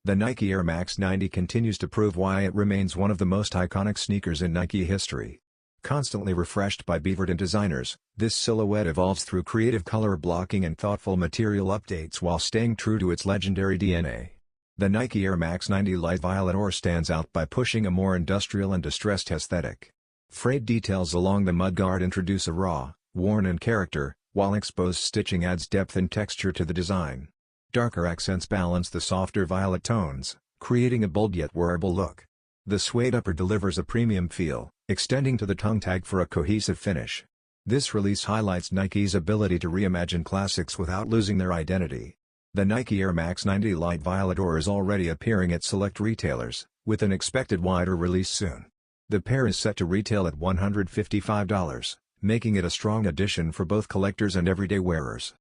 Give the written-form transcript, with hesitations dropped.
The Nike Air Max 90 continues to prove why it remains one of the most iconic sneakers in Nike history. Constantly refreshed by Beaverton designers, this silhouette evolves through creative color blocking and thoughtful material updates while staying true to its legendary DNA. The Nike Air Max 90 Light Violet Ore stands out by pushing a more industrial and distressed aesthetic. Frayed details along the mudguard introduce a raw, worn-in character, while exposed stitching adds depth and texture to the design. Darker accents balance the softer violet tones, creating a bold yet wearable look. The suede upper delivers a premium feel, extending to the tongue tag for a cohesive finish. This release highlights Nike's ability to reimagine classics without losing their identity. The Nike Air Max 90 Light Violet Ore is already appearing at select retailers, with an expected wider release soon. The pair is set to retail at $155, making it a strong addition for both collectors and everyday wearers.